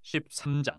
13장.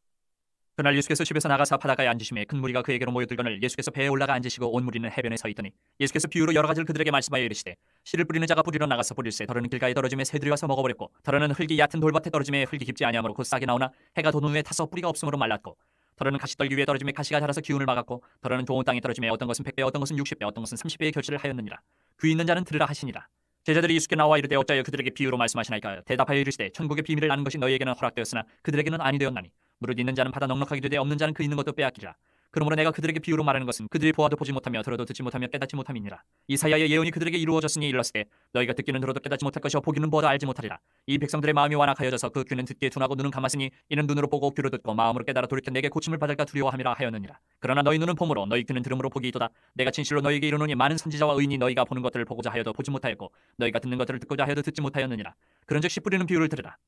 그날 예수께서 집에서 나가사 바닷가에 앉으심에 큰 무리가 그에게로 모여들거늘 예수께서 배에 올라가 앉으시고 온 무리는 해변에 서 있더니 예수께서 비유로 여러 가지를 그들에게 말씀하여 이르시되 씨를 뿌리는 자가 뿌리러 나가서 뿌릴새 더러는 길가에 떨어짐에 새들이 와서 먹어버렸고 더러는 흙이 얕은 돌밭에 떨어짐에 흙이 깊지 아니하므로 곧 싹이 나오나 해가 돋은 후에 타서 뿌리가 없으므로 말랐고 더러는 가시떨기 위에 떨어짐에 가시가 자라서 기운을 막았고 더러는 좋은 땅에 떨어짐에 어떤 것은 100배 어떤 것은 60배 어떤 것은 30배의 결실을 하였느니라. 귀 있는 자는 들으라 하시니라. 제자들이 예수께 나와 이르되 어찌하여 그들에게 비유로 말씀하시나이까. 대답하여 이르시되 천국의 비밀을 아는 것이 너희에게는 허락되었으나 그들에게는 아니 되었나니 무릇 있는 자는 받아 넉넉하게 되되 없는 자는 그 있는 것도 빼앗기리라. 그러므로 내가 그들에게 비유로 말하는 것은 그들이 보아도 보지 못하며 들어도 듣지 못하며 깨닫지 못함이니라. 이사야의 예언이 그들에게 이루어졌으니 일렀으되 너희가 듣기는 들어도 깨닫지 못할 것이요 보기는 보아도 알지 못하리라. 이 백성들의 마음이 완악하여져서 그 귀는 듣기에 둔하고 눈은 감았으니 이는 눈으로 보고 귀로 듣고 마음으로 깨달아 돌이켜 내게 고침을 받을까 두려워함이라 하였느니라. 그러나 너희 눈은 봄으로 너희 귀는 들음으로 복이 있도다. 내가 진실로 너희에게 이르노니 많은 선지자와 의인이 너희가 보는 것들을 보고자 하여도 보지 못하였고 너희가 듣는 것들을 듣고자 하여도 듣지 못하였느니라. 그런즉 씨 뿌리는 비유를 들으라.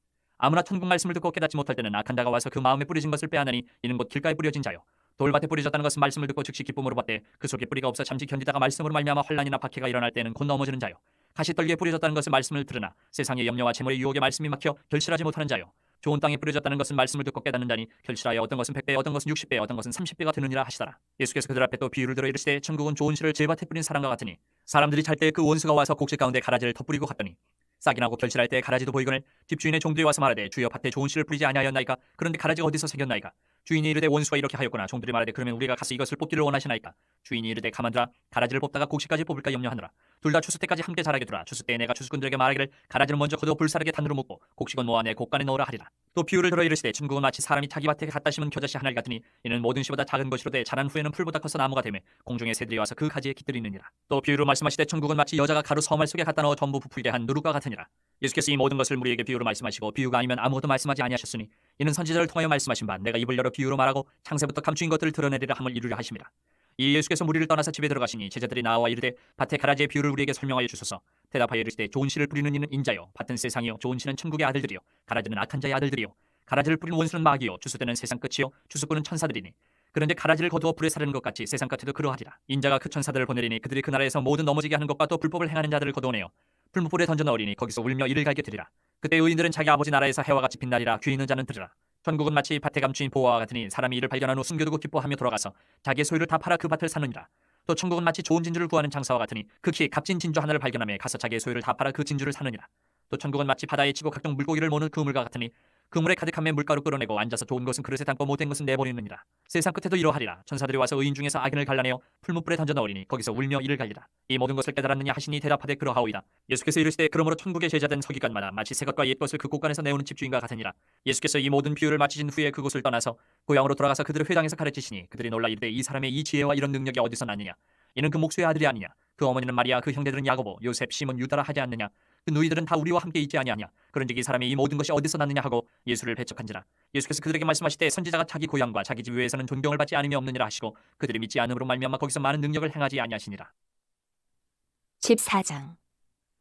아무나 천국 말씀을 듣고 깨닫지 못할 때는 악한 자가 와서 그 마음에 뿌려진 것을 빼앗으니 이는 곧 길가에 뿌려진 자요 돌밭에 뿌려졌다는 것은 말씀을 듣고 즉시 기쁨으로 받되 그 속에 뿌리가 없어 잠시 견디다가 말씀으로 말미암아 혼란이나 박해가 일어날 때는 곧 넘어지는 자요 가시떨기에 뿌려졌다는 것은 말씀을 들으나 세상의 염려와 재물의 유혹에 말씀이 막혀 결실하지 못하는 자요 좋은 땅에 뿌려졌다는 것은 말씀을 듣고 깨닫는 자니 결실하여 어떤 것은 100배 어떤 것은 60배 어떤 것은 30배가 되느니라 하시더라. 예수께서 그들 앞에 또 비유를 들어 이르시되 천국은 좋은 씨를 제밭에 뿌린 사람과 같으니 사람들이 잘 때 그 원수가 와서 곡식 가운데 가라지를 덧뿌리고 갔더니 싹이 나고 결실할 때 가라지도 보이거늘 집주인의 종들이 와서 말하되 주여 밭에 좋은 씨를 뿌리지 아니하였나이까. 그런데 가라지가 어디서 생겼나이까. 주인이 이르되 원수가 이렇게 하였구나. 종들이 말하되 그러면 우리가 가서 이것을 뽑기를 원하시나이까. 주인이 이르되 가만두라. 가라지를 뽑다가 곡식까지 뽑을까 염려하느라. 둘 다 추수 때까지 함께 자라게 두라. 추수 때에 내가 추수꾼들에게 말하기를 가라지를 먼저 거두어 불사르게 단으로 묶고 곡식은 모아 내 곡간에 넣으라 하리라. 또 비유를 들어 이르시되 천국은 마치 사람이 자기 밭에 갖다 심은 겨자씨 하나를 같으니 이는 모든 씨보다 작은 것이로되 자란 후에는 풀보다 커서 나무가 되매 공중의 새들이 와서 그 가지에 깃들이느니라. 또 비유로 말씀하시되 천국은 마치 여자가 가루 서말 속에 갖다 넣어 전부 부풀게 한 누룩과 같으니라. 예수께서 이 모든 것을 우리에게 비유로 말씀하시고 비유가 아니면 아무것도 말씀하지 아니하셨으니 이는 선지자를 통하여 말씀하신 바 내가 입을 열어 비유로 말하고 창세부터 감추인 것들을 드러내리라 함을 이루려 하심이라. 이 예수께서 무리를 떠나서 집에 들어가시니 제자들이 나와 이르되 밭의 가라지의 비유를 우리에게 설명하여 주소서. 대답하여 이르시되 좋은 씨를 뿌리는 이는 인자요 밭은 세상이요 좋은 씨는 천국의 아들들이요 가라지는 악한 자의 아들들이요 가라지를 뿌린 원수는 마귀요 추수되는 세상 끝이요 추수꾼은 천사들이니 그런데 가라지를 거두어 불에 사르는 것 같이 세상 끝에도 그러하리라. 인자가 그 천사들을 보내리니 그들이 그 나라에서 모든 넘어지게 하는 것과 또 불법을 행하는 자들을 거두어내어 풀무불에 던져 넣으리니 거기서 울며 이를 갈게 되리라. 그때 의인들은 자기 아버지 나라에서 해와 같이 빛나리라. 귀 있는 자는 들으라. 천국은 마치 밭에 감추인 보화와 같으니 사람이 이를 발견한 후 숨겨두고 기뻐하며 돌아가서 자기의 소유를 다 팔아 그 밭을 사느니라. 또 천국은 마치 좋은 진주를 구하는 장사와 같으니 극히 값진 진주 하나를 발견하며 가서 자기의 소유를 다 팔아 그 진주를 사느니라. 또 천국은 마치 바다에 치고 각종 물고기를 모는 그물과 같으니 그물에 가득하면 물가로 끌어내고 앉아서 좋은 것은 그릇에 담고 못된 것은 내버리느니라. 세상 끝에도 이러하리라. 천사들이 와서 의인 중에서 악인을 갈라내어 풀무불에 던져 넣으리니 거기서 울며 이를 갈리라. 이 모든 것을 깨달았느냐 하시니 대답하되 그러하오이다. 예수께서 이르시되 그러므로 천국의 제자된 서기관마다 마치 새 것과 옛 것을 그 곳간에서 내오는 집주인과 같으니라. 예수께서 이 모든 비유를 마치신 후에 그곳을 떠나서 고향으로 돌아가서 그들을 회당에서 가르치시니 그들이 놀라 이르되 이 사람의 이 지혜와 이런 능력이 어디서 났느냐. 이는 그 목수의 아들이 아니냐. 그 어머니는 마리아 그 형제들은 야고보 요셉 시몬 유다라 하지 않느냐. 그 누이들은 다 우리와 함께 있지 아니하냐. 그런즉 이 사람이 이 모든 것이 어디서 났느냐 하고 예수를 배척한지라. 예수께서 그들에게 말씀하시되 선지자가 자기 고향과 자기 집 외에서는 존경을 받지 않으며 없느니라 하시고 그들이 믿지 않음으로 말미암아 거기서 많은 능력을 행하지 아니하시니라. 14장.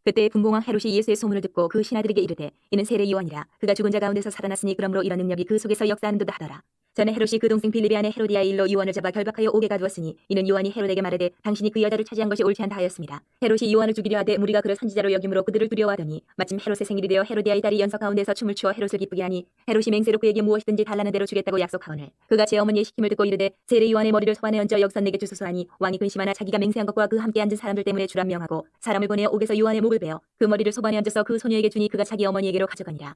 그때 분봉왕 헤롯이 예수의 소문을 듣고 그 신하들에게 이르되 이는 세례 요한이라. 그가 죽은 자 가운데서 살아났으니 그러므로 이런 능력이 그 속에서 역사하는도다 하더라. 전에 헤롯이 그 동생 빌립의 아내 헤로디아의 일로 요한을 잡아 결박하여 옥에 가두었으니 이는 요한이 헤롯에게 말하되 당신이 그 여자를 차지한 것이 옳지 않다 하였습니다. 헤롯이 요한을 죽이려 하되 무리가 그를 선지자로 여김으로 그들을 두려워하더니 마침 헤롯의 생일이 되어 헤로디아의 딸이 연석 가운데서 춤을 추어 헤롯을 기쁘게 하니 헤롯이 맹세로 그에게 무엇이든지 달라는 대로 주겠다고 약속하오늘 그가 제 어머니의 시킴을 듣고 이르되 세례 요한의 머리를 소환에 얹어 역선 내게 주소서 하니 왕이 근심하나 자기가 맹세한 것과 그 함께 앉은 사람들 때문에 주라 명하고 사람을 보내어 옥에서 요한의 목을 베어 그 머리를 소반에 얹어서 그 소녀에게 주니 그가 자기 어머니에게로 가져가니라.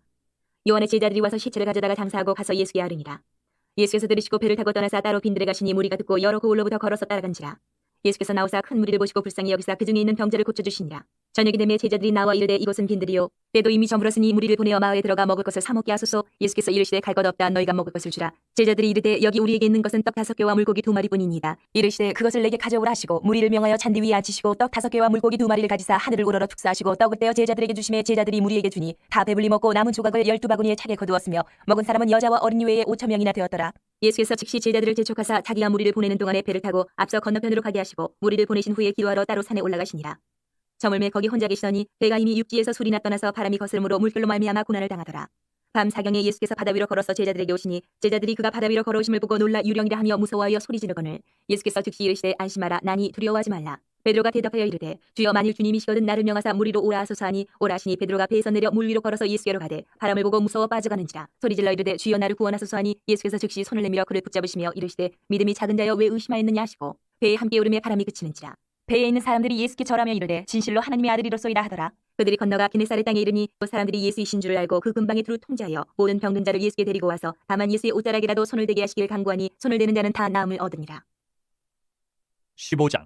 요한의 제자들이 와서 시체를 가져다가 장사하고 가서 예수께 아뢰니라. 예수께서 들으시고 배를 타고 떠나사 따로 빈들에 가시니 무리가 듣고 여러 고을로부터 걸어서 따라간지라. 예수께서 나오사 큰 무리를 보시고 불쌍히 여기사 그 중에 있는 병자를 고쳐주시니라. 저녁이 되매 제자들이 나와 이르되 이곳은 빈들이요 때도 이미 저물었으니 무리를 보내어 마을에 들어가 먹을 것을 사 먹게 하소서. 예수께서 이르시되 갈 것 없다. 너희가 먹을 것을 주라. 제자들이 이르되 여기 우리에게 있는 것은 떡 5개와 물고기 2마리뿐이니이다. 이르시되 그것을 내게 가져오라 하시고 무리를 명하여 잔디 위에 앉히시고 떡 5개와 물고기 2마리를 가지사 하늘을 우러러 축사하시고 떡을 떼어 제자들에게 주시매 제자들이 무리에게 주니 다 배불리 먹고 남은 조각을 12바구니에 차게 거두었으며 먹은 사람은 여자와 어린이 외에 5,000명이나 되었더라. 예수께서 즉시 제자들을 재촉하사 자기가 무리를 보내는 동안에 배를 타고 앞서 건너편으로 가게 하시고 무리를 보내신 후에 기도하러 따로 산에 올라가시니라. 저물매 거기 혼자 계시더니 배가 이미 육지에서 술이나 떠나서 바람이 거스름으로 물결로 말미암아 고난을 당하더라. 밤 사경에 예수께서 바다 위로 걸어서 제자들에게 오시니 제자들이 그가 바다 위로 걸어오심을 보고 놀라 유령이라 하며 무서워하여 소리 지르거늘 예수께서 즉시 이르시되 안심하라 나니 두려워하지 말라. 베드로가 대답하여 이르되 주여 만일 주님이시거든 나를 명하사 물 위로 오라 하소서 하니 오라 하시니 베드로가 배에서 내려 물 위로 걸어서 예수께로 가되 바람을 보고 무서워 빠져가는지라 소리질러 이르되 주여 나를 구원하소서 하니 예수께서 즉시 손을 내밀어 그를 붙잡으시며 이르시되 믿음이 작은 자여 왜 의심하였느냐 하시고 배에 함께 오름에 바람이 그치는지라 배에 있는 사람들이 예수께 절하며 이르되 진실로 하나님의 아들이로소이다 하더라. 그들이 건너가 게네사렛 땅에 이르니 또 사람들이 예수이신 줄을 알고 그 근방에 두루 통제하여 모든 병든 자를 예수께 데리고 와서 다만 예수의 옷자락이라도 손을 대게 하시길 간구하니 손을 대는 자는 다 나음을 얻으니라. 15장.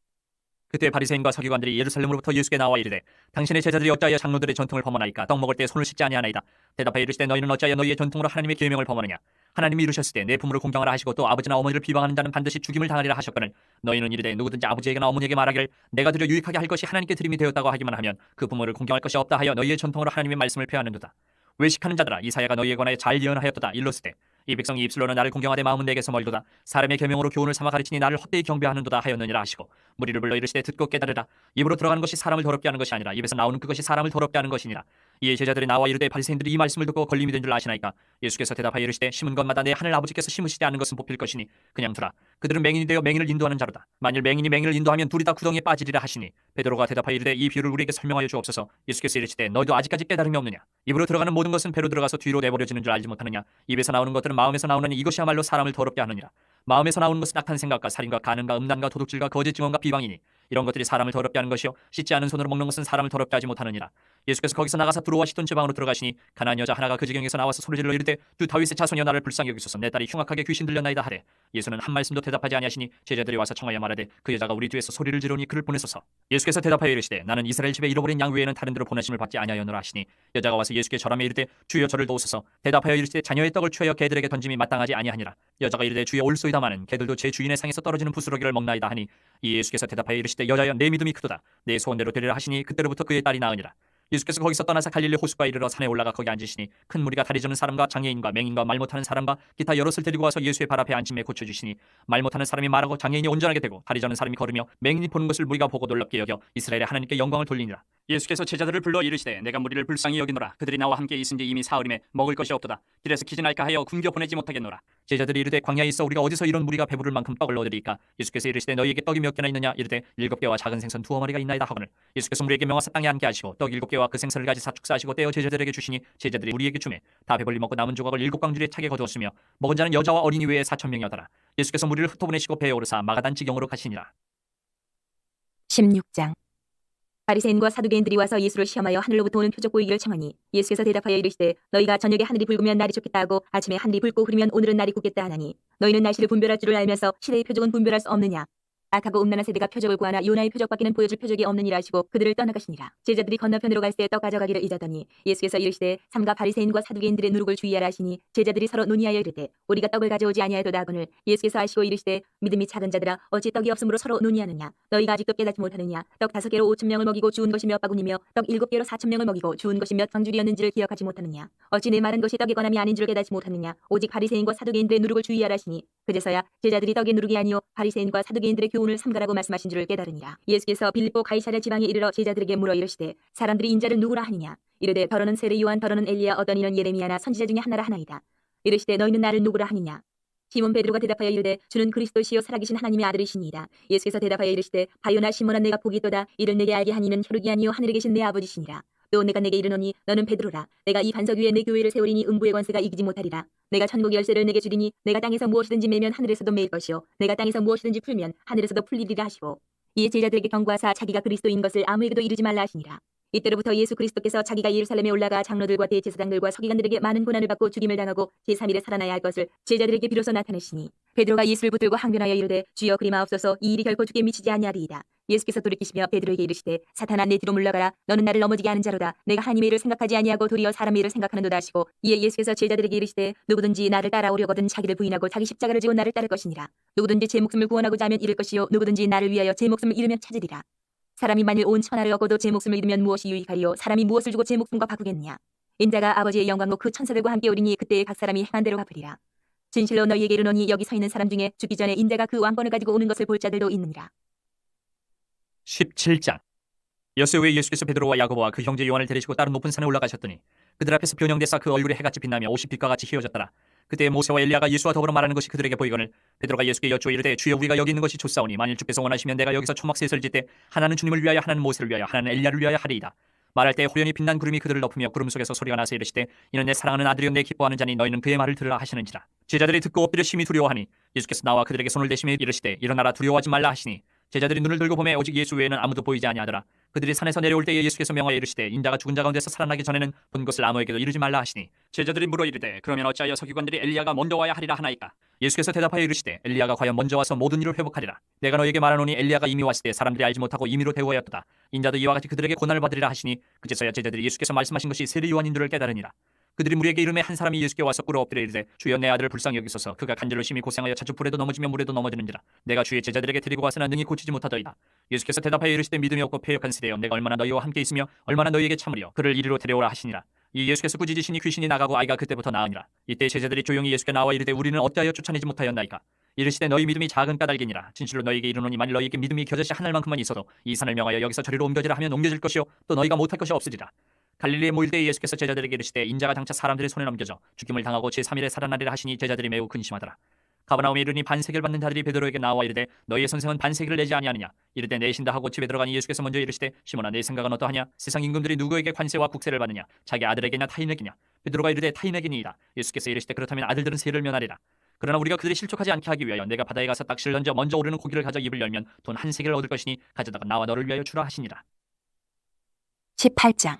그때 바리새인과 서기관들이 예루살렘으로부터 예수께 나와 이르되 당신의 제자들이 어찌하여 장로들의 전통을 범하나이까 떡 먹을 때 손을 씻지 아니하나이다. 대답하여 이르시되 너희는 어찌하여 너희의 전통으로 하나님의 계명을 범하느냐. 하나님이 이루셨을 때 내 부모를 공경하라 하시고 또 아버지나 어머니를 비방하는 자는 반드시 죽임을 당하리라 하셨거늘 너희는 이르되 누구든지 아버지에게나 어머니에게 말하기를 내가 드려 유익하게 할 것이 하나님께 드림이 되었다고 하기만 하면 그 부모를 공경할 것이 없다 하여 너희의 전통으로 하나님의 말씀을 폐하는도다. 외식하는 자들아 이사야가 너희에 관하여 잘 예언하였도다. 일렀으되 이 백성이 입술로는 나를 공경하되 마음은 내게서 멀도다. 사람의 계명으로 교훈을 삼아 가르치니 나를 헛되이 경배하는도다 하였느니라 하시고 무리를 불러 이르시되 듣고 깨달으라. 입으로 들어가는 것이 사람을 더럽게 하는 것이 아니라 입에서 나오는 그것이 사람을 더럽게 하는 것이니라. 이에 제자들이 나와 이르되 바리새인들이 이 말씀을 듣고 걸림이 된 줄 아시나이까. 예수께서 대답하여 이르시되 심은 것마다 내 하늘 아버지께서 심으시지 않은 것은 뽑힐 것이니 그냥 두라. 그들은 맹인이 되어 맹인을 인도하는 자로다. 만일 맹인이 맹인을 인도하면 둘이 다 구덩이에 빠지리라 하시니 베드로가 대답하여 이르되 이 비유를 우리에게 설명하여 주옵소서. 예수께서 이르시되 너희도 아직까지 깨달음이 없느냐. 입으로 들어가는 모든 것은 배로 들어가서 뒤로 내버려지는 줄 알지 못하느냐. 입에서 나오는 것들은 마음에서 나오느니 이것이야말로 사람을 더럽게 하느니라. 마음에서 나오는 것은 악한 생각과 살인과 간음과 음란과 도둑질과 거짓 증언과 비방이니 이런 것들이 사람을 더럽게 하는 것이요 씻지 않은 손으로 먹는 것은 사람을 더럽게 하지 못하느니라. 예수께서 거기서 나가사 두로와 시돈 지방으로 들어가시니 가나안 여자 하나가 그 지경에서 나와서 소리질러 이르되 두 다윗의 자손이여 나를 불쌍히 여기소서. 내 딸이 흉악하게 귀신 들렸나이다 하되 예수는 한 말씀도 대답하지 아니하시니 제자들이 와서 청하여 말하되 그 여자가 우리 뒤에서 소리를 지르니 그를 보내소서. 예수께서 대답하여 이르시되 나는 이스라엘 집에 잃어버린 양 외에는 다른 데로 보내심을 받지 아니하였노라 하시니 여자가 와서 예수께 절하며 이르되 주여 저를 도우소서. 대답하여 이르시되 자녀의 떡을 취하여 개들에게 던짐이 마땅하지 아니하니라. 여자가 이르되 주여 올소이다마는 개들도 제 주인의 상에서 떨어지는 부스러기를 먹나이다 하니 이 예수께서 대답하여 이르시되 여자여 내 믿음이 크도다. 내 소원대로 되리라 하시니 그때로부터 그의 딸이 나으니라. 예수께서 거기서 떠나서 갈릴리 호숫가에 이르러 산에 올라가 거기 앉으시니 큰 무리가 다리 저는 사람과 장애인과 맹인과 말 못하는 사람과 기타 여럿을 데리고 와서 예수의 발 앞에 앉힘에 고쳐주시니 말 못하는 사람이 말하고 장애인이 온전하게 되고 다리 저는 사람이 걸으며 맹인이 보는 것을 무리가 보고 놀랍게 여겨 이스라엘의 하나님께 영광을 돌리니라. 예수께서 제자들을 불러 이르시되 내가 무리를 불쌍히 여기노라. 그들이 나와 함께 있은지 이미 사흘임에 먹을 것이 없도다. 길에서 기진할까 하여 굶겨 보내지 못하겠노라. 제자들이 이르되 광야에 있어 우리가 어디서 이런 무리가 배부를 만큼 떡을 얻으리까. 예수께서 이르시되 너희에게 떡이 몇 개나 있느냐. 이르되 7개와 작은 생선 2어머니가 있나이다 하거늘 예수께서 무리에게 명하사 땅에 앉게 하시고 떡 7개와 그 생선을 가지사 축사하시고 떼어 제자들에게 주시니 제자들이 우리에게 주매 다 배불리 먹고 남은 조각을 7광주리에 차게 거두었으며 먹은 자는 여자와 어린이 외에 4,000명이었더라. 예수께서 무리를 흩어보내시고 배에 오르사 마가단 지경으로 가시니라. 16장. 바리새인과 사두개인들이 와서 예수를 시험하여 하늘로부터 오는 표적 보이기를 청하니 예수께서 대답하여 이르시되 너희가 저녁에 하늘이 붉으면 날이 좋겠다 하고 아침에 하늘이 붉고 흐리면 오늘은 날이 굳겠다 하나니 너희는 날씨를 분별할 줄을 알면서 시대의 표적은 분별할 수 없느냐. 악하고 음란한 세대가 표적을 구하나 요나의 표적밖에는 보여줄 표적이 없느니라 하시고 그들을 떠나가시니라. 제자들이 건너편으로 갈 때 떡 가져가기를 잊었더니 예수께서 이르시되 삼가 바리새인과 사두개인들의 누룩을 주의하라 하시니 제자들이 서로 논의하여 이르되 우리가 떡을 가져오지 아니하여도다 하거늘 예수께서 아시고 이르시되 믿음이 작은 자들아 어찌 떡이 없으므로 서로 논의하느냐. 너희가 아직도 깨닫지 못하느냐. 떡 5개로 5,000명을 먹이고 주운 것이 몇 바구니며 떡 7개로 4,000명을 먹이고 주운 것이 몇 광줄이었는지를 기억하지 못하느냐. 어찌 내 말한 것이 떡의 권함이 아닌 줄 깨닫지 못하느냐. 오직 바리새인과 사두개인들의 누룩을 주의하라 하시니 그제서야 제자들이 떡의 누룩이 아니요 바리새인과 사두개인들의 교훈을 삼가라고 말씀하신 줄을 깨달으니라. 예수께서 빌립보 가이사랴 지방에 이르러 제자들에게 물어 이르시되 사람들이 인자를 누구라 하느냐. 이르되 더러는 세례 요한 더러는 엘리야 어떤 이는 예레미야나 선지자 중에 하나라 하나이다. 이르시되 너희는 나를 누구라 하느냐. 시몬 베드로가 대답하여 이르되 주는 그리스도시요 살아계신 하나님의 아들이시니이다. 예수께서 대답하여 이르시되 바요나 시몬아 내가 복이 있도다. 이를 내게 알게 하니는 혈육이 아니요 하늘에 계신 내 아버지시니라. 또 내가 내게 이르노니 너는 베드로라. 내가 이 반석 위에 내 교회를 세우리니 음부의 권세가 이기지 못하리라. 내가 천국 열쇠를 내게 주리니 내가 땅에서 무엇이든지 매면 하늘에서도 매일 것이요 내가 땅에서 무엇이든지 풀면 하늘에서도 풀리리라 하시고 이에 제자들에게 경고하사 자기가 그리스도인 것을 아무에게도 이르지 말라 하시니라. 이때로부터 예수 그리스도께서 자기가 예루살렘에 올라가 장로들과 대제사장들과 서기관들에게 많은 고난을 받고 죽임을 당하고 제3일에 살아나야 할 것을 제자들에게 비로소 나타내시니 베드로가 예수를 붙들고 항변하여 이르되 주여 그리 마옵소서 이 일이 결코 주께 미치지 아니하리이다. 예수께서 돌이키시며 베드로에게 이르시되 사탄아 내 뒤로 물러가라. 너는 나를 넘어지게 하는 자로다. 내가 하나님의 일을 생각하지 아니하고 도리어 사람의 일을 생각하는도다 하시고 이에 예수께서 제자들에게 이르시되 누구든지 나를 따라오려거든 자기를 부인하고 자기 십자가를 지고 나를 따를 것이니라. 누구든지 제 목숨을 구원하고자 하면 잃을 것이요 누구든지 나를 위하여 제 목숨을 잃으면 찾으리라. 사람이 만일 온 천하를 얻고도 제 목숨을 잃으면 무엇이 유익하리요. 사람이 무엇을 주고 제 목숨과 바꾸겠느냐. 인자가 아버지의 영광로 그 천사들과 함께 오리니 그때에 각 사람이 행한 대로 갚으리라. 진실로 너희에게 이르노니 여기 서 있는 사람 중에 죽기 전에 인자가 그 왕권을 가지고 오는 것을 볼 자들도 있느니라. 17장. 엿새 후에 예수께서 베드로와 야고보와 그 형제 요한을 데리시고 다른 높은 산에 올라가셨더니 그들 앞에서 변형되사 그 얼굴에 해같이 빛나며 옷이 빛과 같이 휘어졌더라. 그때 모세와 엘리야가 예수와 더불어 말하는 것이 그들에게 보이거늘 베드로가 예수께 여쭈어 이르되 주여 우리가 여기 있는 것이 좋사오니 만일 주께서 원하시면 내가 여기서 초막셋을 짓되 하나는 주님을 위하여 하나는 모세를 위하여 하나는 엘리야를 위하여 하리이다. 말할 때 호련히 빛난 구름이 그들을 덮으며 구름 속에서 소리가 나서 이르시되 이는 내 사랑하는 아들이요 내 기뻐하는 자니 너희는 그의 말을 들으라 하시는지라. 제자들이 듣고 엎드려 심히 두려워하니 예수께서 나와 그들에게 손을 대시며 이르시되 일어나라 두려워하지 말라 하시니 제자들이 눈을 들고 보매 오직 예수 외에는 아무도 보이지 아니하더라. 그들이 산에서 내려올 때에 예수께서 명하여 이르시되 인자가 죽은 자 가운데서 살아나기 전에는 본 것을 아무에게도 이르지 말라 하시니 제자들이 물어 이르되 그러면 어찌하여 서기관들이 엘리야가 먼저 와야 하리라 하나이까. 예수께서 대답하여 이르시되 엘리야가 과연 먼저 와서 모든 일을 회복하리라. 내가 너에게 말하노니 엘리야가 이미 왔을 때 사람들이 알지 못하고 임의로 대우하였도다. 인자도 이와 같이 그들에게 고난을 받으리라 하시니 그제서야 제자들이 예수께서 말씀하신 것이 세례 요한인 줄을 깨달으니라. 그들이 무리에게 이르매 한 사람이 예수께 와서 꿇어 엎드려 이르되 주여 내 아들을 불쌍히 여기소서. 그가 간절로 심히 고생하여 자주 불에도 넘어지며 물에도 넘어지는지라. 내가 주의 제자들에게 데리고 와서나 능히 고치지 못하더이다. 예수께서 대답하여 이르시되 믿음이 없고 패역한 세대여 내가 얼마나 너희와 함께 있으며 얼마나 너희에게 참으려 그를 이리로 데려오라 하시니라. 이 예수께서 꾸짖으시니 귀신이 나가고 아이가 그때부터 나으니라. 이때 제자들이 조용히 예수께 나와 이르되 우리는 어찌하여 쫓아내지 못하였나이까. 이르시되 너희 믿음이 작은 까닭이니라. 진실로 너희에게 이르노니 만일 너희에게 믿음이 겨자씨 하늘만큼만 있어도 이 산을 명하여 여기서 저리로 옮겨지라 하면 옮겨질 것이요 또 너희가 못할 것이 없으리라. 갈릴리에 모일 때 예수께서 제자들에게 이르시되 인자가 장차 사람들의 손에 넘겨져 죽임을 당하고 제3일에 살아나리라 하시니 제자들이 매우 근심하더라. 가버나움에 이르니 반세계를 받는 자들이 베드로에게 나와 이르되 너희의 선생은 반세계를 내지 아니하느냐. 이르되 내신다 하고 집에 들어가니 예수께서 먼저 이르시되 시몬아 내 생각은 어떠하냐. 세상 임금들이 누구에게 관세와 국세를 받느냐. 자기 아들에게냐 타인에게냐. 베드로가 이르되 타인에게니이다. 예수께서 이르시되 그렇다면 아들들은 세를 면하리라. 그러나 우리가 그들이 실족하지 않게 하기 위하여 내가 바다에 가서 낚시를 던져 먼저 오르는 고기를 가져 입을 열면 돈 한 세겔을 얻을 것이니 가져다가 나와 너를 위하여 주라 하시니라. 18장.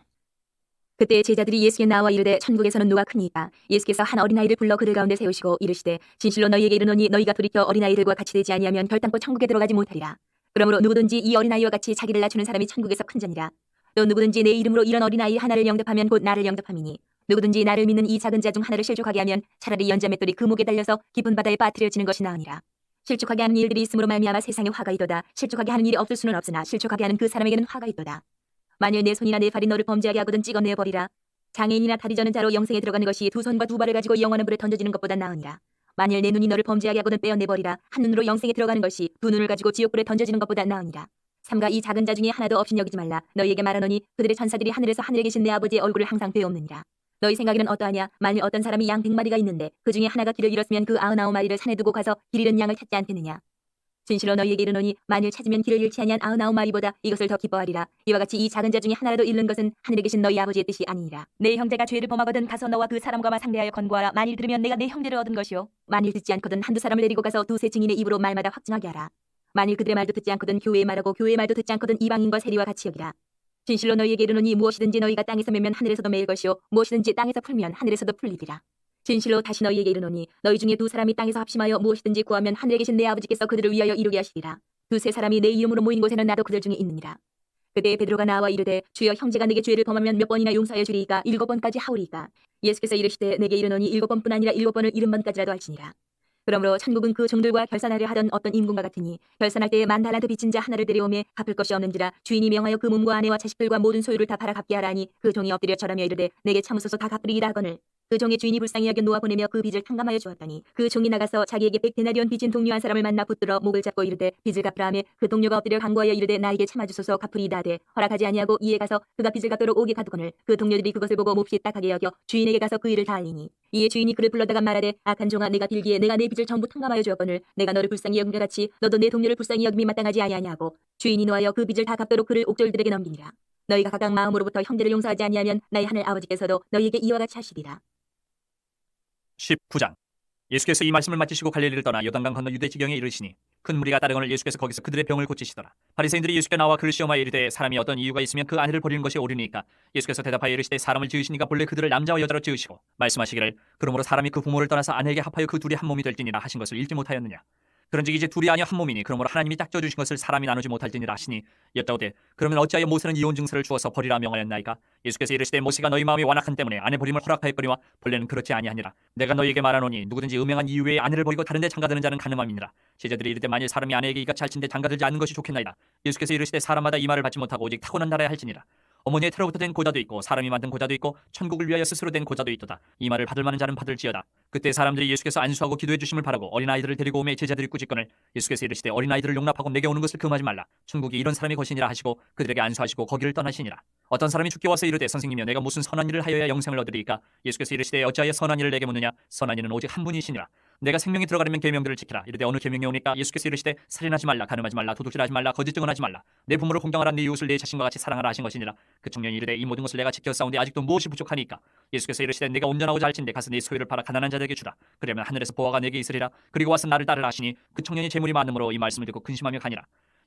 그때 제자들이 예수께 나와 이르되 천국에서는 누가 크니까. 예수께서 한 어린아이를 불러 그들 가운데 세우시고 이르시되 진실로 너희에게 이르노니 너희가 돌이켜 어린아이들과 같이 되지 아니하면 결단코 천국에 들어가지 못하리라. 그러므로 누구든지 이 어린아이와 같이 자기를 낮추는 사람이 천국에서 큰 자니라. 또 누구든지 내 이름으로 이런 어린아이 하나를 영접하면 곧 나를 영접함이니 누구든지 나를 믿는 이 작은 자 중 하나를 실족하게 하면 차라리 연자 맷돌이 그 목에 달려서 깊은 바다에 빠뜨려지는 것이 나으니라. 실족하게 하는 일들이 있으므로 말미암아 세상에 화가 있도다. 실족하게 하는 일이 없을 수는 없으나 실족하게 하는 그 사람에게는 화가 있도다. 만일 내 손이나 내 발이 너를 범죄하게 하거든 찍어내버리라. 장애인이나 다리 저는 자로 영생에 들어가는 것이 두 손과 두 발을 가지고 영원한 불에 던져지는 것보다 나으니라. 만일 내 눈이 너를 범죄하게 하거든 빼어내버리라. 한 눈으로 영생에 들어가는 것이 두 눈을 가지고 지옥불에 던져지는 것보다 나으니라. 삼가 이 작은 자 중에 하나도 없이 여기지 말라. 너희에게 말하노니 그들의 천사들이 하늘에서 하늘에 계신 내 아버지의 얼굴을 항상 되옵느니라. 너희 생각에는 어떠하냐. 만일 어떤 사람이 양 100마리가 있는데 그 중에 하나가 길을 잃었으면 그 99마리를 산에 두고 가서 길 잃은 양을 찾지 않겠느냐. 진실로 너희에게 이르노니 만일 찾으면 길을 잃지 아니한 99마리보다 이것을 더 기뻐하리라. 이와 같이 이 작은 자 중에 하나라도 잃는 것은 하늘에 계신 너희 아버지의 뜻이 아니니라. 내 형제가 죄를 범하거든 가서 너와 그 사람과만 상대하여 권고하라. 만일 들으면 내가 내 형제를 얻은 것이요 만일 듣지 않거든 한두 사람을 데리고 가서 두세 증인의 입으로 말마다 확증하게 하라. 만일 그들의 말도 듣지 않거든 교회의 말하고 교회의 말도 듣지 않거든 이방인과 세리와 같이 여기라. 진실로 너희에게 이르노니 무엇이든지 너희가 땅에서 매면 하늘에서도 매일 것이요 무엇이든지 땅에서 풀면 하늘에서도 풀리리라. 진실로 다시 너희에게 이르노니 너희 중에 두 사람이 땅에서 합심하여 무엇이든지 구하면 하늘에 계신 내 아버지께서 그들을 위하여 이루게 하시리라. 두세 사람이 내 이름으로 모인 곳에는 나도 그들 중에 있느니라. 그때 베드로가 나와 이르되 주여 형제가 내게 죄를 범하면 몇 번이나 용서하여 주리이까 7번까지 하오리이까. 예수께서 이르시되 내게 이르노니 7번뿐 아니라 7번을 70번까지라도 할지니라. 그러므로 천국은 그 종들과 결산하려 하던 어떤 임금과 같으니 결산할 때에 10달란트 빚진 자 하나를 데려오매 갚을 것이 없는지라. 주인이 명하여 그 몸과 아내와 자식들과 모든 소유를 다 팔아 갚게 하라니 그 종이 엎드려 절하며 이르되 내게 참으소서 다 갚으리이다 하거늘 그 종의 주인이 불쌍히 여겨 놓아 보내며 그 빚을 탕감하여 주었더니 그 종이 나가서 자기에게 100데나리온 빚진 동료 한 사람을 만나 붙들어 목을 잡고 이르되 빚을 갚으라 하매 그 동료가 엎드려 간구하여 이르되 나에게 참아주소서 갚으리이다 하되 허락하지 아니하고 이에 가서 그가 빚을 갚도록 오게 가두거늘 그 동료들이 그것을 보고 몹시 딱하게 여겨 주인에게 가서 그 일을 다 알리니 이에 주인이 그를 불러다가 말하되 악한 종아 내가 빌기에 내가 내 빚을 전부 탕감하여 주었거늘 내가 너를 불쌍히 여김과 같이 너도 내 동료를 불쌍히 여김이 마땅하지 아니하냐고. 주인이 노하여 그 빚을 다 갚도록 그를 옥졸들에게 넘기니라. 너희가 각각 마음으로부터 형제를 용서하지 아니하면 나의 하늘 아버지께서도 너희에게 이와 같이 하시리라. 19장. 예수께서 이 말씀을 마치시고 갈릴리를 떠나 요단강 건너 유대 지경에 이르시니 큰 무리가 따르거늘 예수께서 거기서 그들의 병을 고치시더라. 바리새인들이 예수께 나와 그를 시험하여 이르되 사람이 어떤 이유가 있으면 그 아내를 버리는 것이 옳으니까. 예수께서 대답하여 이르시되 사람을 지으시니까 본래 그들을 남자와 여자로 지으시고 말씀하시기를 그러므로 사람이 그 부모를 떠나서 아내에게 합하여 그 둘이 한 몸이 될지니라 하신 것을 읽지 못하였느냐. 그런즉 이제 둘이 아니여 한 몸이니 그러므로 하나님이 딱 져주신 것을 사람이 나누지 못할지니라 하시니 여짜오되 그러면 어찌하여 모세는 이혼 증서를 주어서 버리라 명하였나이까. 예수께서 이르시되 모세가 너희 마음이 완악한 때문에 아내 버림을 허락하였거니와 본래는 그렇지 아니하니라. 내가 너희에게 말하노니 누구든지 음행한 이유 외에 아내를 버리고 다른 데 장가드는 자는 가늠함이니라. 제자들이 이르되 만일 사람이 아내에게 이같이 할진대 장가들지 않는 것이 좋겠나이다. 예수께서 이르시되 사람마다 이 말을 받지 못하고 오직 타고난 나라에 할지니라. 어머니의 태로부터 된 고자도 있고 사람이 만든 고자도 있고 천국을 위하여 스스로 된 고자도 있도다. 이 말을 받을 만한 자는 받을지어다. 그때 사람들이 예수께서 안수하고 기도해 주심을 바라고 어린아이들을 데리고 오매 제자들이 꾸짖거늘 예수께서 이르시되 어린아이들을 용납하고 내게 오는 것을 금하지 말라. 천국이 이런 사람이 것이니라 하시고 그들에게 안수하시고 거기를 떠나시니라. 어떤 사람이 주께 와서 이르되 선생님이여 내가 무슨 선한 일을 하여야 영생을 얻으리이까? 예수께서 이르시되 어찌하여 선한 일을 내게 묻느냐? 선한 일은 오직 한 분이시니라. 내가 생명이 들어가려면 계명들을 지키라. 이르되 어느 계명이 오니까? 예수께서 이르시되 살인하지 말라, 간음하지 말라, 도둑질하지 말라, 거짓 증언하지 말라, 내 부모를 공경하라, 네 이웃을 내 자신과 같이 사랑하라 하신 것이니라. 그 청년이 이르되 이 모든 것을 내가 지켰사온데 아직도 무엇이 부족하니까? 예수께서 이르시되 내가 온전하고자 할진대 가서 네 소유를 팔아 가난한 자들에게 주라. 그러면 하늘에서 보화가 내게 있으리라. 그리고 와서 나를 따르라 하시니 그 청년이 재물이 많음으로 이 말씀을 듣고 근심하며 가니라.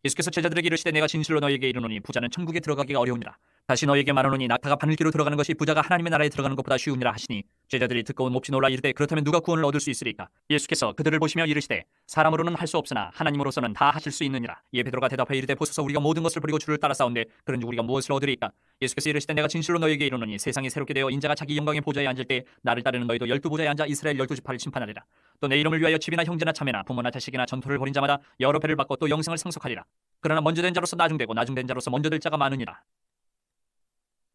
예수께서 제자들에게 이르시되 내가 진실로 너희에게 이르노니 부자는 천국에 들어가기가 어려우니라. 다시 너희에게 말하노니 낙타가 바늘기로 들어가는 것이 부자가 하나님의 나라에 들어가는 것보다 쉬우니라 하시니 제자들이 듣고 몹시 놀라 이르되 그렇다면 누가 구원을 얻을 수 있으리까? 예수께서 그들을 보시며 이르시되 사람으로는 할 수 없으나 하나님으로서는 다 하실 수 있느니라. 이에 베드로가 대답하여 이르되 보소서 우리가 모든 것을 버리고 주를 따라싸운데 그런즉 우리가 무엇을 얻으리까? 예수께서 이르시되 내가 진실로 너희에게 이르노니 세상이 새롭게 되어 인자가 자기 영광의 보좌에 앉을 때 나를 따르는 너희도 12보좌에 앉아 이스라엘 12지파를 심판하리라. 또 내 이름을 위하여 집이나 형제나 자매나 부모나 자식이나 전토를 벌인 자마다 여러 배를 받고 또 영생을 상속하리라. 그러나 먼저 된 자로서 나중되고 나중된 자로서 먼저 될 자가 많으니라.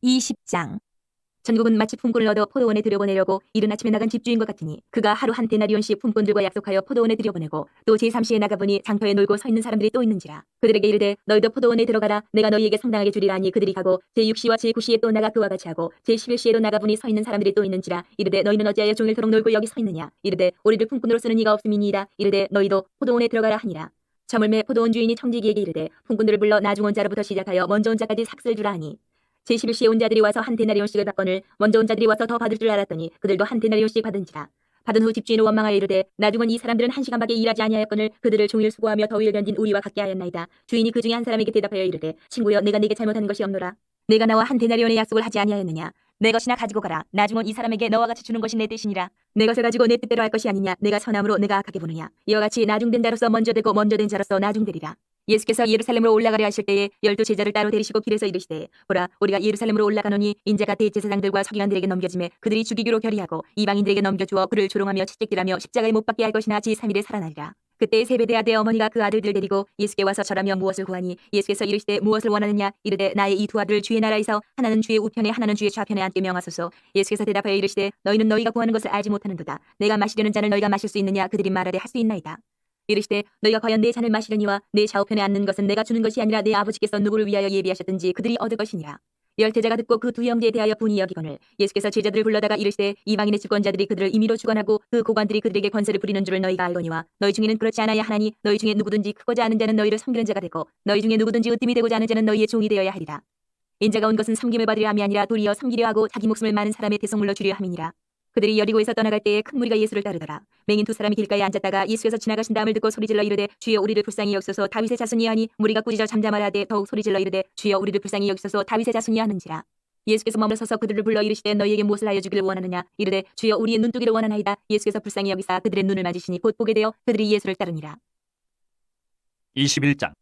20장. 전국은 마치 품꾼을 얻어 포도원에 들여보내려고 이른 아침에 나간 집주인과 같으니 그가 하루 한 데나리온씩 품꾼들과 약속하여 포도원에 들여보내고 또 제3시에 나가보니 장터에 놀고 서 있는 사람들이 또 있는지라. 그들에게 이르되 너희도 포도원에 들어가라. 내가 너희에게 상당하게 주리라 하니 그들이 가고 제6시와 제9시에 또 나가 그와 같이 하고 제11시에도 나가보니 서 있는 사람들이 또 있는지라. 이르되 너희는 어찌하여 종일토록 놀고 여기 서 있느냐. 이르되 우리를 품꾼으로 쓰는 이가 없음이니이다. 이르되 너희도 포도원에 들어가라 하니라. 저물매 포도원 주인이 청지기에게 이르되 품꾼들을 불러 나중 온 자로부터 시작하여 먼저 온 자까지 삭슬 주라 하니 제11시에 온 자들이 와서 한 데나리온씩을 받거늘 먼저 온 자들이 와서 더 받을 줄 알았더니 그들도 한 데나리온씩 받은지라. 받은 후 집주인은 원망하여 이르되 나중은 이 사람들은 1시간밖에 일하지 아니하였거늘 그들을 종일 수고하며 더위를 견딘 우리와 같게 하였나이다. 주인이 그 중에 한 사람에게 대답하여 이르되 친구여 내가 네게 잘못한 것이 없노라. 내가 나와 한 데나리온의 약속을 하지 아니하였느냐. 내 것이나 가지고 가라. 나중은 이 사람에게 너와 같이 주는 것이 내 뜻이니라. 내 것을 가지고 내 뜻대로 할 것이 아니냐. 내가 선함으로 내가 악하게 보느냐. 이와 같이 나중된 자로서 먼저 되고 먼저 된 자로서 나중되리라. 예수께서 예루살렘으로 올라가려 하실 때에 12제자를 따로 데리시고 길에서 이르시되 보라 우리가 예루살렘으로 올라가노니 인자가 대제사장들과 서기관들에게 넘겨짐에 그들이 죽이기로 결의하고 이방인들에게 넘겨주어 그를 조롱하며 채찍질하며 십자가에 못 박게 할 것이나 제3일에 살아나리라. 그때 세베대아의 어머니가 그 아들들 데리고 예수께 와서 절하며 무엇을 구하니 예수께서 이르시되 무엇을 원하느냐. 이르되 나의 이 두 아들을 주의 나라에서 하나는 주의 우편에 하나는 주의 좌편에 앉게 명하소서. 예수께서 대답하여 이르시되 너희는 너희가 구하는 것을 알지 못하는도다. 내가 마시려는 잔을 너희가 마실 수 있느냐. 그들이 말하되 할 수 있나이다. 이르시되 너희가 과연 내 잔을 마시려니와 내 좌우편에 앉는 것은 내가 주는 것이 아니라 내 아버지께서 누구를 위하여 예비하셨든지 그들이 얻을 것이니라. 열태자가 듣고 그 두 형제에 대하여 분이 여기거늘 예수께서 제자들을 불러다가 이르시되 이방인의 주권자들이 그들을 임의로 주관하고 그 고관들이 그들에게 권세를 부리는 줄을 너희가 알거니와 너희 중에는 그렇지 않아야 하나니 너희 중에 누구든지 크고자 하는 자는 너희를 섬기는 자가 되고 너희 중에 누구든지 으뜸이 되고자 하는 자는 너희의 종이 되어야 하리라. 인자가 온 것은 섬김을 받으려 함이 아니라 도리어 섬기려 하고 자기 목숨을 많은 사람의 대속물로 주려 함이니라. 그들이 여리고에서 떠나갈 때에 큰 무리가 예수를 따르더라. 맹인 두 사람이 길가에 앉았다가 예수께서 지나가신다함을 듣고 소리질러 이르되 주여 우리를 불쌍히 여기소서 다윗의 자손이여 하니 무리가 꾸짖어 잠잠하라 하되 더욱 소리질러 이르되 주여 우리를 불쌍히 여기소서 다윗의 자손이여 하는지라. 예수께서 멈춰서서 그들을 불러 이르시되 너희에게 무엇을 하여 주기를 원하느냐. 이르되 주여 우리의 눈뜨기를 원하나이다. 예수께서 불쌍히 여기사 그들의 눈을 맞으시니 곧 보게 되어 그들이 예수를 따르니라. 21장.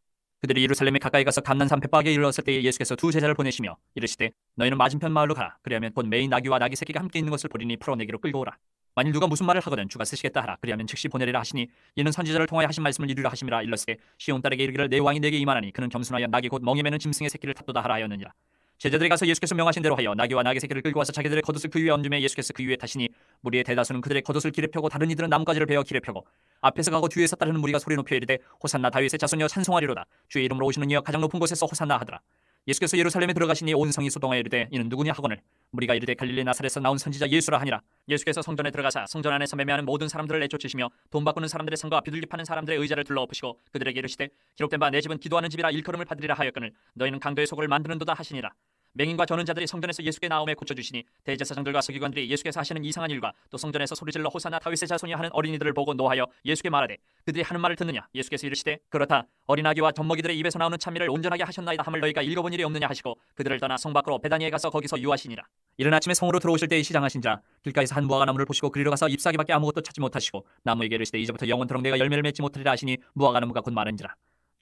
그들이 예루살렘에 가까이 가서 감난산 벳박에 이르렀을 때에 예수께서 두 제자를 보내시며 이르시되 너희는 맞은편 마을로 가라. 그리하면 곧 매인 나귀와 나귀 새끼가 함께 있는 것을 보리니 풀어내기로 끌고 오라. 만일 누가 무슨 말을 하거든 주가 쓰시겠다 하라. 그리하면 즉시 보내리라 하시니 이는 선지자를 통하여 하신 말씀을 이루려 하심이라. 일러스되 시온 딸에게 이르기를 내 왕이 내게 임하나니 그는 겸손하여 나귀 곧 멍에 매는 짐승의 새끼를 탓도다 하라 하였느니라. 제자들이 가서 예수께서 명하신 대로 하여 나귀와 나귀 새끼를 끌고 와서 자기들의 겉옷을 그 위에 얹음에 예수께서 그 위에 타시니 무리의 대다수는 그들의 겉옷을 길에 펴고 다른 이들은 나뭇가지를 베어 길에 펴고 앞에서 가고 뒤에서 따르는 무리가 소리 높여 이르되 호산나 다윗의 자손이여 찬송하리로다. 주의 이름으로 오시는 이여 가장 높은 곳에서 호산나 하더라. 예수께서 예루살렘에 들어가시니 온 성이 소동하여 이르되 이는 누구냐 하거늘 무리가 이르되 갈릴리 나사렛에서 나온 선지자 예수라 하니라. 예수께서 성전에 들어가사 성전 안에서 매매하는 모든 사람들을 내쫓으시며 돈 바꾸는 사람들의 상과 비둘기 파는 사람들의 의자를 둘러엎으시고 그들에게 이르시되 기록된 바 내 집은 기도하는 집이라 일컬음을 받으리라 하였거늘 너희는 강도의 속을 만드는도다 하시니라. 맹인과 저는 자들이 성전에서 예수께 나옴에 고쳐주시니 대제사장들과 서기관들이 예수께서 하시는 이상한 일과 또 성전에서 소리질러 호산나 다윗의 자손이 하는 어린이들을 보고 노하여 예수께 말하되 그들이 하는 말을 듣느냐. 예수께서 이르시되 그렇다. 어린아기와 젖먹이들의 입에서 나오는 찬미를 온전하게 하셨나이다 함을 너희가 읽어본 일이 없느냐 하시고 그들을 떠나 성 밖으로 베다니에 가서 거기서 유하시니라. 이른 아침에 성으로 들어오실 때에 시장하신지라 길가에서 한 무화과 나무를 보시고 그리로 가서 잎사귀밖에 아무것도 찾지 못하시고 나무에게 이르시되 이제부터 영원토록 내가 열매를 맺지 못하리라 하시니 무화과 나무가 곧 마른지라.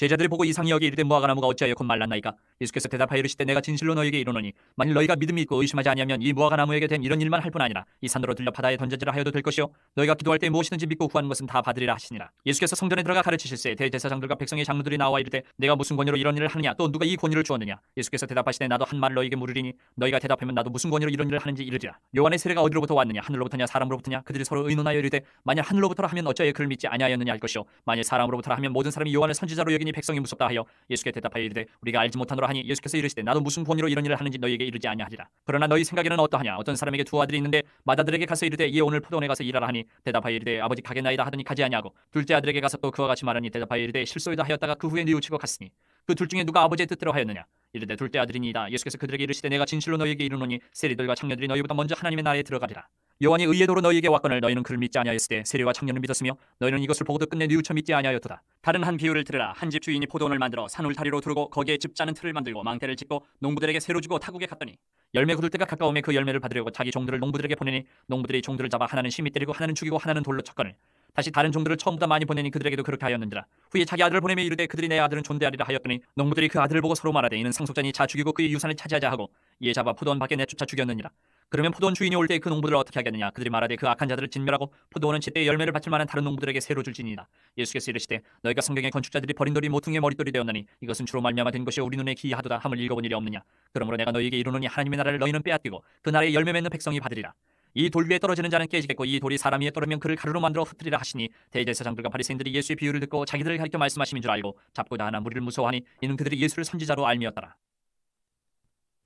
제자들이 보고 이상히 여기 이르되 무화과 나무가 어찌하여 곧 말랐나이까? 예수께서 대답하여 이르시되 내가 진실로 너희에게 이르노니 만일 너희가 믿음이 있고 의심하지 아니하면 이 무화과 나무에게 된 이런 일만 할 뿐 아니라 이 산으로 들려 바다에 던져지라 하여도 될 것이요 너희가 기도할 때 무엇이든지 믿고 구하는 것은 다 받으리라 하시니라. 예수께서 성전에 들어가 가르치실세 대제사장들과 백성의 장로들이 나와 이르되 내가 무슨 권위로 이런 일을 하느냐 또 누가 이 권위를 주었느냐? 예수께서 대답하시되 나도 한 말을 너희에게 물으리니 너희가 대답하면 나도 무슨 권위로 이런 일을 하는지 이르리라. 요한의 세례가 어디로부터 왔느냐 하늘로부터냐 사람으로부터냐? 그들이 서로 의논하여 이르되 만일 하늘로부터라 하면 어찌하여 그를 믿지 아니하였느냐 할 것이요 만일 사람으로부터라 하면 모든 사람이 요한을 선지자로 여기니 백성이 무섭다 하여 예수께 대답하여 이르되 우리가 알지 못하노라 하니 예수께서 이르시되 나도 무슨 권위로 이런 일을 하는지 너희에게 이르지 아니하리라. 그러나 너희 생각에는 어떠하냐? 어떤 사람에게 두 아들이 있는데 맏아들에게 가서 이르되 이에 오늘 포도원에 가서 일하라 하니 대답하여 이르되 아버지 가겠나이다 하더니 가지 아니하고 둘째 아들에게 가서 또 그와 같이 말하니 대답하여 이르되 실소이다 하였다가 그 후에 뉘우치고 갔으니 그 둘 중에 누가 아버지의 뜻대로 하였느냐? 이르되 둘째 아들이니이다. 예수께서 그들에게 이르시되 내가 진실로 너희에게 이르노니 세리들과 청년들이 너희보다 먼저 하나님의 나라에 들어가리라. 요한이 의의 도로 너희에게 왔거늘 너희는 그를 믿지 아니하였으되 세리와 청년을 믿었으며 너희는 이것을 보고도 끝내 뉘우쳐 믿지 아니하였도다. 다른 한 비유를 들으라. 한 집 주인이 포도원을 만들어 산울타리로 두르고 거기에 집 짜는 틀을 만들고 망대를 짓고 농부들에게 새로 주고 타국에 갔더니 열매 거둘 때가 가까우매 그 열매를 받으려고 자기 종들을 농부들에게 보내니 농부들이 종들을 잡아 하나는 심히 때리고 하나는 죽이고 하나는 돌로 쳤거늘 다시 다른 종들을 처음보다 많이 보내니 그들에게도 그렇게 하였는지라. 후에 자기 아들을 보내며 이르되 그들이 내 아들은 존대하리라 하였더니 농부들이 그 아들을 보고 서로 말하되 이는 상속자니 자 죽이고 그의 유산을 차지하자 하고 이에 잡아 포도원 밖에 내쫓아 죽였느니라. 그러면 포도원 주인이 올 때 그 농부들을 어떻게 하겠느냐? 그들이 말하되 그 악한 자들을 진멸하고 포도원은 제때 열매를 바칠 만한 다른 농부들에게 새로 줄지니이다. 예수께서 이르시되 너희가 성경의 건축자들이 버린 돌이 모퉁이의 머릿돌이 되었나니 이것은 주로 말미암아 된 것이 우리 눈에 기이하도다 함을 읽어본 일이 없느냐? 그러므로 내가 너희에게 이르노니 하나님의 나라를 너희는 빼앗기고 그 나라의 열매 맺는 백성이 받으리라. 이 돌 위에 떨어지는 자는 깨지겠고 이 돌이 사람 위에 떨어지면 그를 가루로 만들어 흩트리라 하시니 대제사장들과 바리새인들이 예수의 비유를 듣고 자기들을 가리켜 말씀하심인 줄 알고 잡고자 하나 무리를 무서워하니 이는 그들이 예수를 선지자로 알미었더라.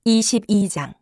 22장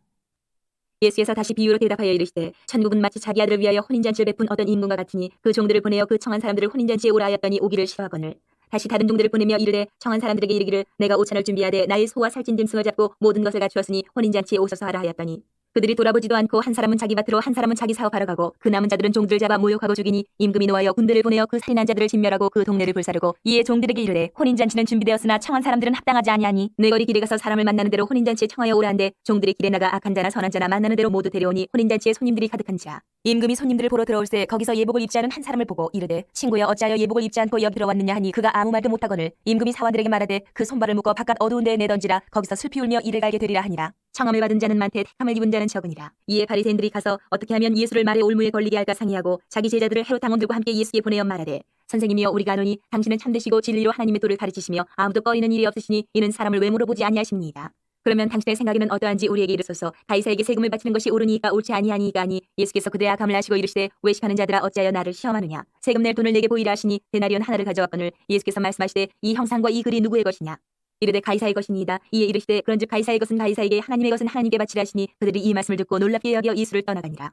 예수께서 다시 비유로 대답하여 이르시되 천국은 마치 자기 아들을 위하여 혼인잔치를 베푼 어떤 임금과 같으니 그 종들을 보내어 그 청한 사람들을 혼인잔치에 오라 하였더니 오기를 싫어하거늘 다시 다른 종들을 보내며 이르되 청한 사람들에게 이르기를 내가 오찬을 준비하되 나의 소와 살찐 짐승을 잡고 모든 것을 갖추었으니 혼인잔치에 오소서 하라 하였더니 그들이 돌아보지도 않고 한 사람은 자기 밭으로 한 사람은 자기 사업하러 가고 그 남은 자들은 종들을 잡아 모욕하고 죽이니 임금이 노하여 군대를 보내어 그 살인한 자들을 진멸하고 그 동네를 불사르고 이에 종들에게 이르되 혼인잔치는 준비되었으나 청한 사람들은 합당하지 아니하니 내 거리 길에 가서 사람을 만나는 대로 혼인잔치에 청하여 오라 한데 종들이 길에 나가 악한 자나 선한 자나 만나는 대로 모두 데려오니 혼인잔치에 손님들이 가득한지라 임금이 손님들을 보러 들어올새 거기서 예복을 입지 않은 한 사람을 보고 이르되 친구여 어찌하여 예복을 입지 않고 여기 들어왔느냐 하니 그가 아무 말도 못하거늘 임금이 사관들에게 말하되 그 손발을 묶어 바깥 어두운 데에 내던지라 거기서 슬피 울며 이를 갈게 되리라 하니라. 청함을 받은 자는 많되 택함을 입은 자는 적으니라. 이에 바리새인들이 가서 어떻게 하면 예수를 말의 올무에 걸리게 할까 상의하고 자기 제자들을 헤롯 당원들과 함께 예수께 보내어 말하되 선생님이여 우리가 아노니 당신은 참되시고 진리로 하나님의 도를 가르치시며 아무도 꺼리는 일이 없으시니 이는 사람을 왜 물어보지 아니하십니이다. 그러면 당신의 생각에는 어떠한지 우리에게 이르소서. 가이사에게 세금을 바치는 것이 옳으니까 옳지 아니하니이까 하니 예수께서 그들의 악함을 아시고 이르시되 외식하는 자들아 어찌하여 나를 시험하느냐. 세금 낼 돈을 내게 보이라 하시니 데나리온 하나를 가져왔거늘 예수께서 말씀하시되 이 형상과 이 글이 누구의 것이냐. 이르되 가이사의 것이니이다. 이에 이르시되 그런즉 가이사의 것은 가이사에게 하나님의 것은 하나님께 바치라 하시니 그들이 이 말씀을 듣고 놀랍게 여겨 예수를 떠나가니라.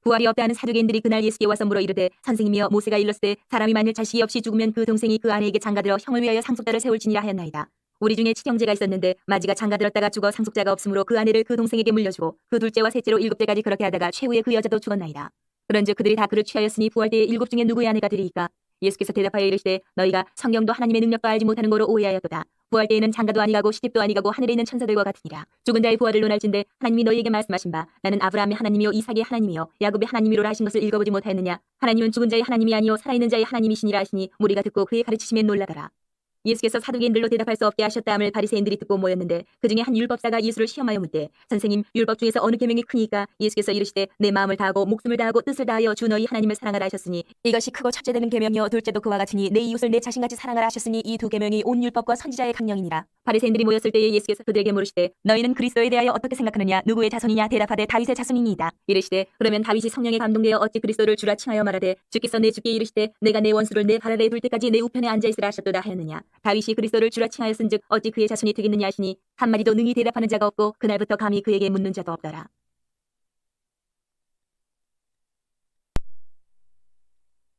부활이 없다 하는 사두개인들이 그날 예수께 와서 물어 이르되 선생님이여 모세가 일렀으되 사람이 만일 자식이 없이 죽으면 그 동생이 그 아내에게 장가들어 형을 위하여 상속자를 세울지니라 하였나이다. 우리 중에 친형제가 있었는데 마지가 장가들었다가 죽어 상속자가 없으므로 그 아내를 그 동생에게 물려주고 그 둘째와 셋째로 7대까지 그렇게 하다가 최후에 그 여자도 죽었나이다. 그런즉 그들이 다 그를 취하였으니 부활 때에 7 중에 누구의 아내가 되리이까. 예수께서 대답하여 이르시되 너희가 성경도 하나님의 능력도 알지 못하는 거로 오해하였도다. 부활 때에는 장가도 아니가고 시집도 아니가고 하늘에 있는 천사들과 같으니라. 죽은 자의 부활을 논할진대 하나님이 너희에게 말씀하신 바 나는 아브라함의 하나님이요 이삭의 하나님이요 야곱의 하나님이로라 하신 것을 읽어보지 못하였느냐. 하나님은 죽은 자의 하나님이 아니요 살아있는 자의 하나님이시니라 하시니 무리가 듣고 그의 가르치심에 놀라더라. 예수께서 사두개인들로 대답할 수 없게 하셨다 함을 바리새인들이 듣고 모였는데 그중에 한 율법사가 예수를 시험하여 묻되 선생님 율법 중에서 어느 계명이 크니까. 예수께서 이르시되 내 마음을 다하고 목숨을 다하고 뜻을 다하여 주 너희 하나님을 사랑하라 하셨으니 이것이 크고 첫째 되는 계명이요 둘째도 그와 같으니 내 이웃을 내 자신같이 사랑하라 하셨으니 이 두 계명이 온 율법과 선지자의 강령이니라. 바리새인들이 모였을 때에 예수께서 그들에게 물으시되 너희는 그리스도에 대하여 어떻게 생각하느냐. 누구의 자손이냐. 대답하되 다윗의 자손이니이다. 이르시되 그러면 다윗이 성령에 감동되어 어찌 그리스도를 주라 칭하여 말하되 주께서 내 주께 이르시되 내가 내 원수를 내 발 아래에 둘 때까지 내 우편에 앉아 있으라 하셨도다 하였느냐. 다윗이 그리스도를 주라 칭하였은즉 어찌 그의 자손이 되겠느냐 하시니 한마디도 능히 대답하는 자가 없고 그날부터 감히 그에게 묻는 자도 없더라.